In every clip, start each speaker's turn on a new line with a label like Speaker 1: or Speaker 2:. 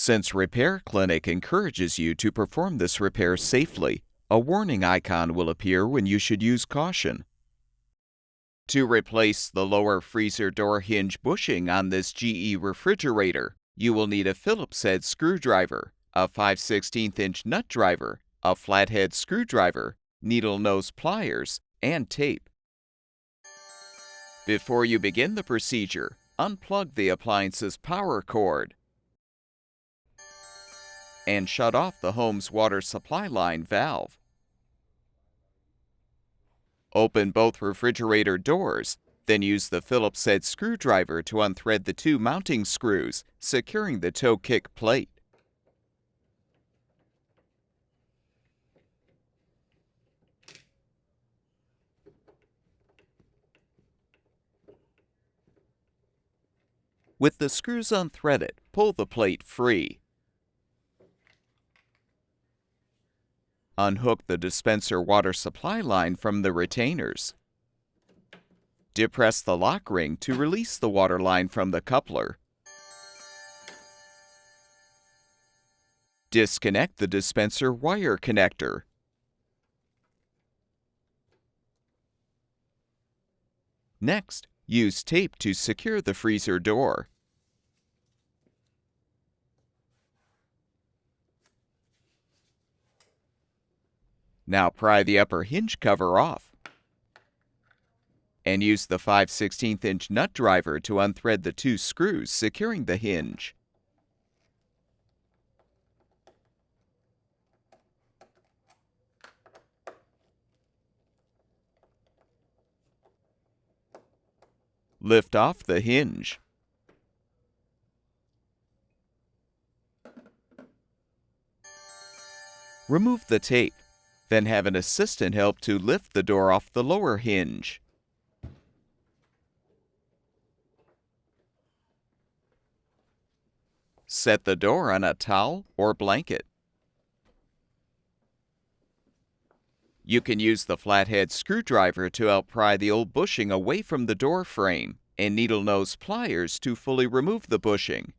Speaker 1: Since Repair Clinic encourages you to perform this repair safely, a warning icon will appear when you should use caution. To replace the lower freezer door hinge bushing on this GE refrigerator, you will need a Phillips head screwdriver, a 5/16" nut driver, a flathead screwdriver, needle nose pliers, and tape. Before you begin the procedure, unplug the appliance's power cord and shut off the home's water supply line valve. Open both refrigerator doors, then use the Phillips head screwdriver to unthread the two mounting screws, securing the toe kick plate. With the screws unthreaded, pull the plate free. Unhook the dispenser water supply line from the retainers. Depress the lock ring to release the water line from the coupler. Disconnect the dispenser wire connector. Next, use tape to secure the freezer door. Now pry the upper hinge cover off and use the 5/16" nut driver to unthread the two screws securing the hinge. Lift off the hinge. Remove the tape, then have an assistant help to lift the door off the lower hinge. Set the door on a towel or blanket. You can use the flathead screwdriver to help pry the old bushing away from the door frame, and needle nose pliers to fully remove the bushing.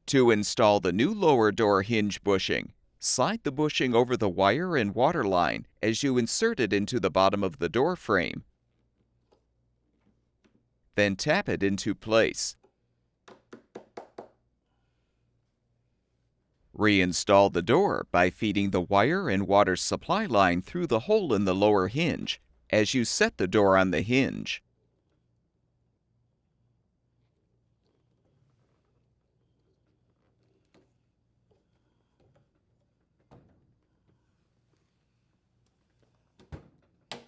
Speaker 1: To install the new lower door hinge bushing, slide the bushing over the wire and water line as you insert it into the bottom of the door frame. Then tap it into place. Reinstall the door by feeding the wire and water supply line through the hole in the lower hinge as you set the door on the hinge.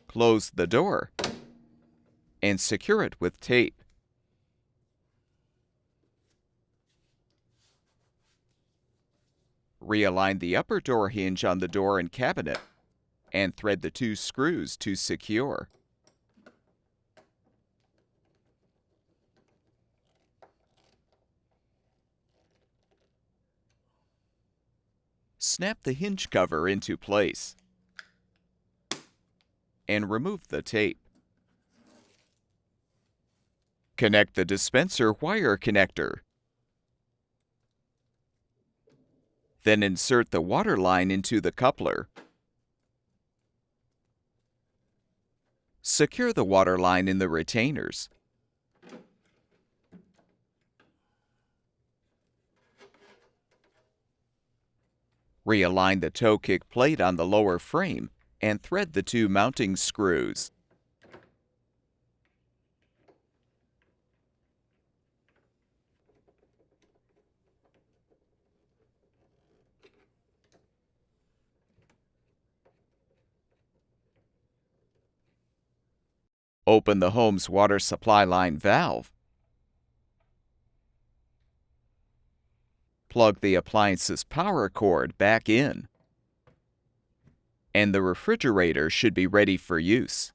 Speaker 1: Close the door and secure it with tape. Realign the upper door hinge on the door and cabinet and thread the two screws to secure. Snap the hinge cover into place and remove the tape. Connect the dispenser wire connector. Then insert the water line into the coupler. Secure the water line in the retainers. Realign the toe kick plate on the lower frame and thread the two mounting screws. Open the home's water supply line valve. Plug the appliance's power cord back in, and the refrigerator should be ready for use.